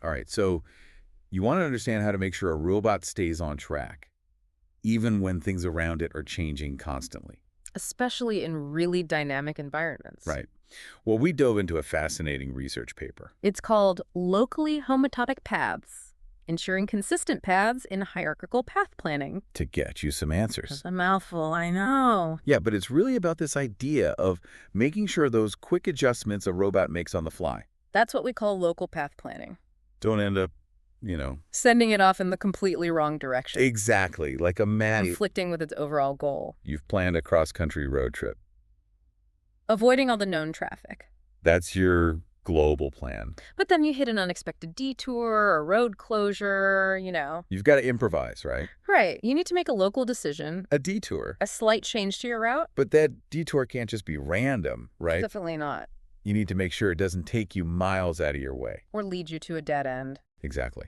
All right, so you want to understand how to make sure a robot stays on track, even when things around it are changing constantly. Especially in really dynamic environments. Right. Well, we dove into a fascinating research paper. It's called locally homotopic paths, ensuring consistent paths in hierarchical path planning. To get you some answers. That's a mouthful, I know. Yeah, but it's really about this idea of making sure those quick adjustments a robot makes on the fly That's what we call local path planning. don't end up, you know, Sending it off in the completely wrong direction. exactly like a mad. Conflicting with its overall goal. You've planned a cross-country road trip. Avoiding all the known traffic. That's your global plan. But then you hit an unexpected detour or road closure. You've got to improvise, right? Right. You need to make a local decision, A detour. a slight change to your route. But that detour can't just be random, right? Definitely not. You need to make sure it doesn't take you miles out of your way. Or lead you to a dead end. Exactly.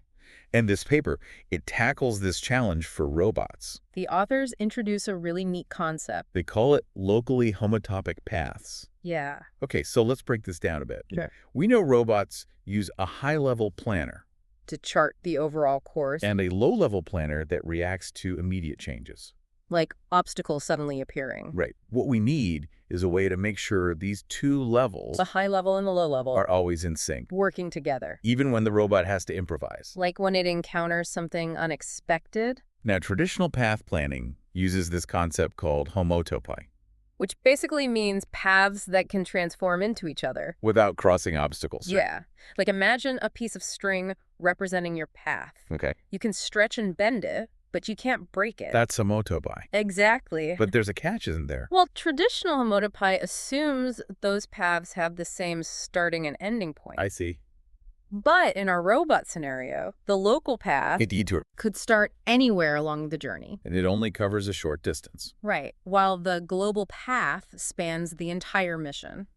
And this paper, it tackles this challenge for robots. The authors introduce a really neat concept. They call it locally homotopic paths. Yeah. Okay, so let's break this down a bit. Sure. We know robots use a high-level planner To chart the overall course. and a low-level planner that reacts to immediate changes. Like obstacles suddenly appearing. Right. What we need is a way to make sure these two levels The high level and the low level. are always in sync, Working together. even when the robot has to improvise. Like when it encounters something unexpected, Now, traditional path planning uses this concept called homotopy, which basically means paths that can transform into each other. without crossing obstacles. Yeah. Like imagine a piece of string representing your path. Okay. You can stretch and bend it, but you can't break it. That's homotopy. Exactly. But there's a catch, isn't there? Well, traditional homotopy assumes those paths have the same starting and ending point. I see. But in our robot scenario, the local path A detour. could start anywhere along the journey. And it only covers a short distance. Right, while the global path spans the entire mission.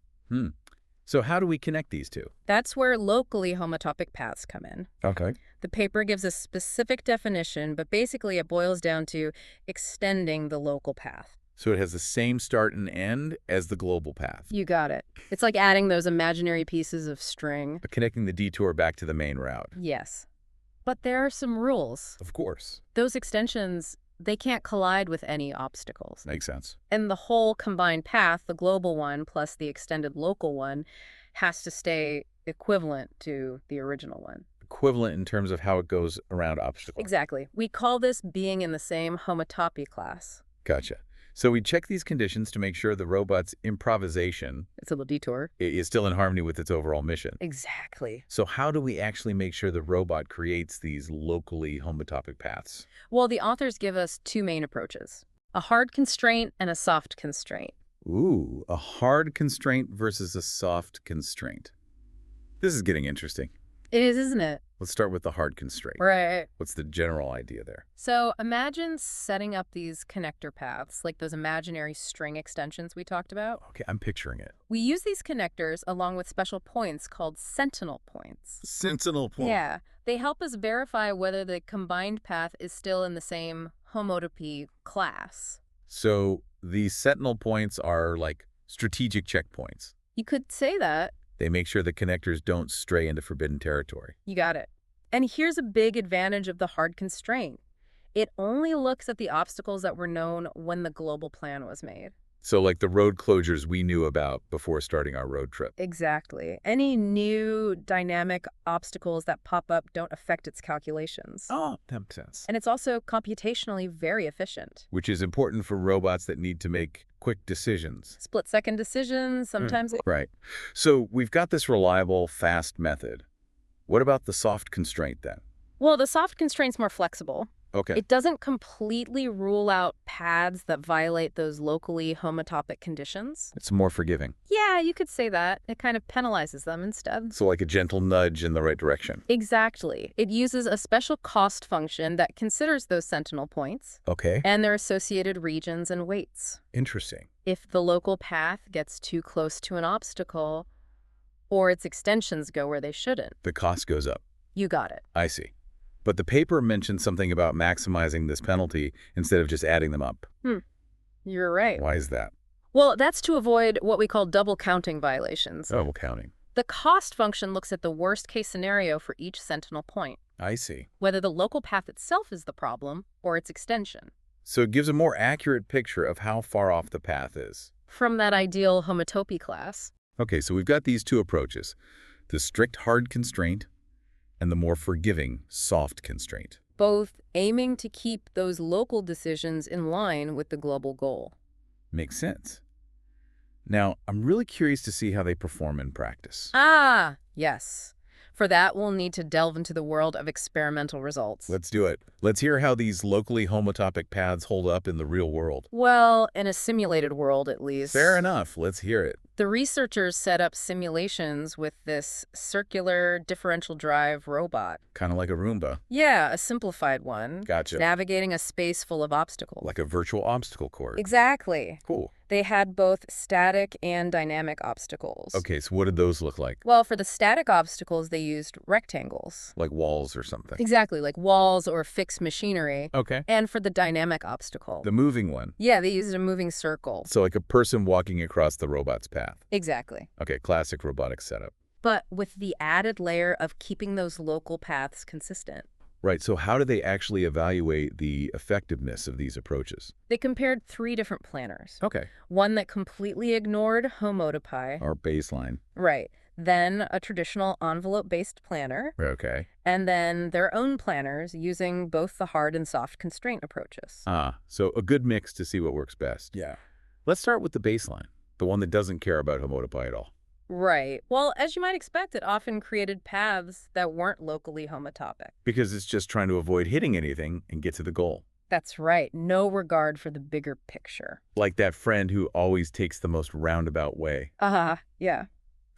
So how do we connect these two? That's where locally homotopic paths come in. Okay. The paper gives a specific definition, but basically it boils down to extending the local path. So it has the same start and end as the global path, You got it. It's like adding those imaginary pieces of string. but connecting the detour back to the main route. Yes. But there are some rules. Of course. Those extensions, they can't collide with any obstacles. Makes sense. And the whole combined path, the global one plus the extended local one, has to stay equivalent to the original one. Equivalent in terms of how it goes around obstacles. Exactly. We call this being in the same homotopy class. Gotcha. So we check these conditions to make sure the robot's improvisation It's a little detour. is still in harmony with its overall mission. Exactly. So how do we actually make sure the robot creates these locally homotopic paths? Well, the authors give us two main approaches, a hard constraint and a soft constraint. Ooh, a hard constraint versus a soft constraint. This is getting interesting. It is, isn't it? Let's start with the hard constraint. Right. What's the general idea there? So imagine setting up these connector paths, like those imaginary string extensions we talked about. Okay, I'm picturing it. We use these connectors along with special points called sentinel points. Sentinel point. Yeah, they help us verify whether the combined path is still in the same homotopy class. So these sentinel points are like strategic checkpoints. You could say that. They make sure the connectors don't stray into forbidden territory. You got it. And here's a big advantage of the hard constraint. It only looks at the obstacles that were known when the global plan was made. So like the road closures we knew about before starting our road trip. Exactly. Any new dynamic obstacles that pop up don't affect its calculations. Oh, that makes sense. And it's also computationally very efficient. Which is important for robots that need to make quick decisions. Split-second decisions, sometimes. Right. So we've got this reliable, fast method. What about the soft constraint then? Well, the soft constraint's more flexible. Okay. It doesn't completely rule out paths that violate those locally homotopic conditions. It's more forgiving. Yeah, you could say that. It kind of penalizes them instead. So like a gentle nudge in the right direction. Exactly. It uses a special cost function that considers those sentinel points Okay. and their associated regions and weights. Interesting. If the local path gets too close to an obstacle, or its extensions go where they shouldn't, The cost goes up. you got it. I see. But the paper mentioned something about maximizing this penalty instead of just adding them up. You're right. Why is that? Well, that's to avoid what we call double counting violations. Double counting. The cost function looks at the worst-case scenario for each sentinel point, I see. whether the local path itself is the problem or its extension. So it gives a more accurate picture of how far off the path is. From that ideal homotopy class. Okay, so we've got these two approaches, the strict hard constraint and the more forgiving soft constraint. Both aiming to keep those local decisions in line with the global goal. Makes sense. Now, I'm really curious to see how they perform in practice. Ah, yes. For that, we'll need to delve into the world of experimental results. Let's do it. Let's hear how these locally homotopic paths hold up in the real world. Well, in a simulated world, at least. Fair enough. Let's hear it. The researchers set up simulations with this circular differential drive robot. Kind of like a Roomba. Yeah, a simplified one. Gotcha. Navigating a space full of obstacles. Like a virtual obstacle course. Exactly. Cool. They had both static and dynamic obstacles. Okay, so what did those look like? Well, for the static obstacles, they used rectangles. Like walls or something. Exactly, like walls or fixed machinery. Okay. And for the dynamic obstacle. The moving one. Yeah, they used a moving circle. So like a person walking across the robot's path. Exactly. Okay, classic robotic setup. But with the added layer of keeping those local paths consistent. Right, so how do they actually evaluate the effectiveness of these approaches? They compared 3 different planners. Okay. One that completely ignored homotopy. Our baseline. Right. Then a traditional envelope-based planner. Okay. And then their own planners using both the hard and soft constraint approaches. Ah, so a good mix to see what works best. Yeah. Let's start with the baseline, the one that doesn't care about homotopy at all. Right. Well, as you might expect, it often created paths that weren't locally homotopic. Because it's just trying to avoid hitting anything and get to the goal. That's right. No regard for the bigger picture. Like that friend who always takes the most roundabout way. Yeah.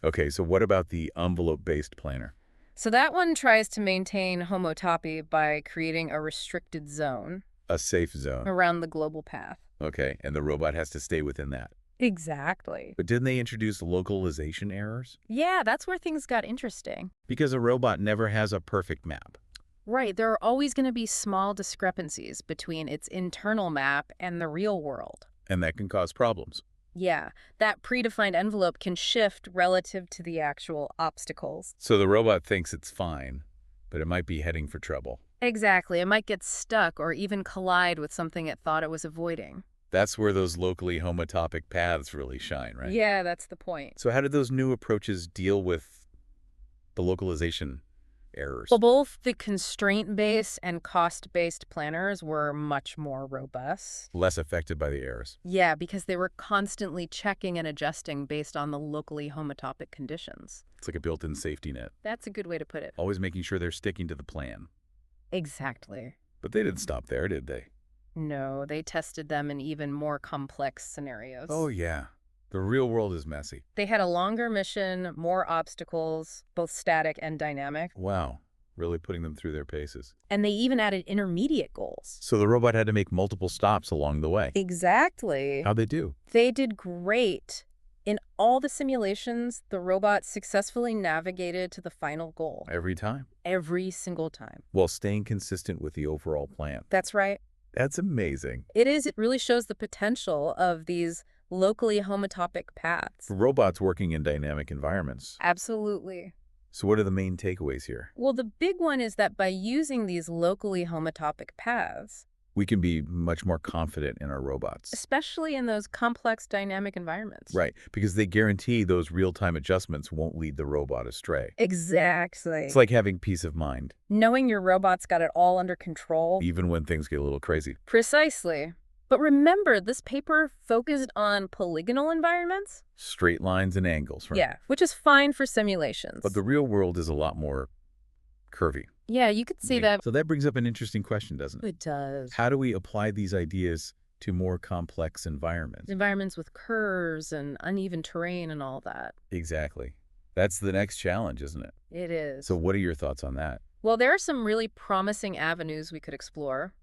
Okay, so what about the envelope-based planner? So that one tries to maintain homotopy by creating a restricted zone. A safe zone. Around the global path. Okay, and the robot has to stay within that. Exactly. But didn't they introduce localization errors? Yeah, that's where things got interesting. Because a robot never has a perfect map. Right, there are always going to be small discrepancies between its internal map and the real world. And that can cause problems. Yeah, that predefined envelope can shift relative to the actual obstacles. So the robot thinks it's fine, but it might be heading for trouble. Exactly, it might get stuck or even collide with something it thought it was avoiding. That's where those locally homotopic paths really shine, right? Yeah, that's the point. So how did those new approaches deal with the localization errors? Well, both the constraint-based and cost-based planners were much more robust. Less affected by the errors. Yeah, because they were constantly checking and adjusting based on the locally homotopic conditions. It's like a built-in safety net. That's a good way to put it. Always making sure they're sticking to the plan. Exactly. But they didn't stop there, did they? No, they tested them in even more complex scenarios. Oh, yeah. The real world is messy. They had a longer mission, more obstacles, both static and dynamic. Wow. Really putting them through their paces. And they even added intermediate goals. So the robot had to make multiple stops along the way. Exactly. How'd they do? They did great. In all the simulations, the robot successfully navigated to the final goal. Every time? Every single time. While staying consistent with the overall plan. That's right. That's amazing. It is. It really shows the potential of these locally homotopic paths. For robots working in dynamic environments. Absolutely. So what are the main takeaways here? Well, the big one is that by using these locally homotopic paths, We can be much more confident in our robots. especially in those complex dynamic environments. Right, because they guarantee those real-time adjustments won't lead the robot astray. Exactly. It's like having peace of mind, Knowing your robot's got it all under control. even when things get a little crazy. Precisely. But remember, this paper focused on polygonal environments? Straight lines and angles, right? Yeah, which is fine for simulations. But the real world is a lot more curvy. Yeah, you could say that. So that brings up an interesting question, doesn't it? It does. How do we apply these ideas to more complex environments? Environments with curves and uneven terrain and all that. Exactly. That's the next challenge, isn't it? It is. So what are your thoughts on that? Well, there are some really promising avenues we could explore.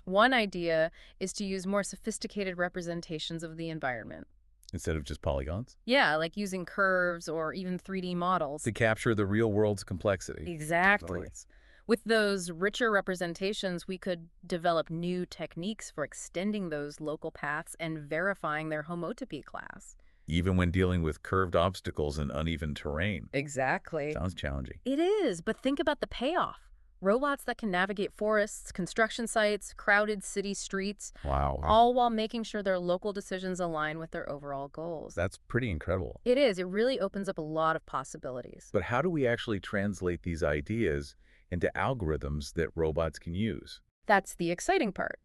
One idea is to use more sophisticated representations of the environment. Instead of just polygons? Yeah, like using curves or even 3D models. To capture the real world's complexity. Exactly. Oh, yes. With those richer representations, we could develop new techniques for extending those local paths and verifying their homotopy class. even when dealing with curved obstacles and uneven terrain. Exactly. Sounds challenging. It is, but think about the payoff. Robots that can navigate forests, construction sites, crowded city streets, Wow, all while making sure their local decisions align with their overall goals. that's pretty incredible. It is. It really opens up a lot of possibilities. But how do we actually translate these ideas into algorithms that robots can use? That's the exciting part.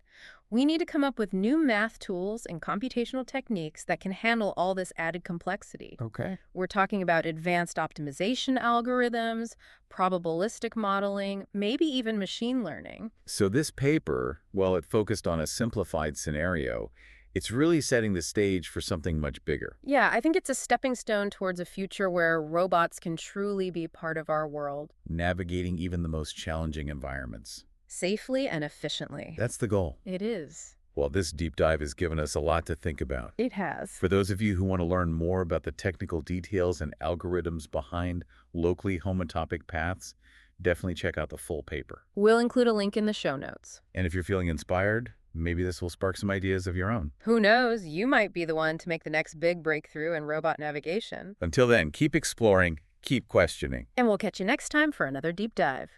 We need to come up with new math tools and computational techniques that can handle all this added complexity. Okay. We're talking about advanced optimization algorithms, probabilistic modeling, maybe even machine learning. So this paper, while it focused on a simplified scenario, it's really setting the stage for something much bigger, Yeah, I think it's a stepping stone towards a future where robots can truly be part of our world, navigating even the most challenging environments. safely and efficiently. That's the goal. It is. Well, this deep dive has given us a lot to think about. It has. For those of you who want to learn more about the technical details and algorithms behind locally homotopic paths, definitely check out the full paper. We'll include a link in the show notes. And if you're feeling inspired, maybe this will spark some ideas of your own. Who knows, you might be the one to make the next big breakthrough in robot navigation. Until then, keep exploring, keep questioning. And we'll catch you next time for another deep dive.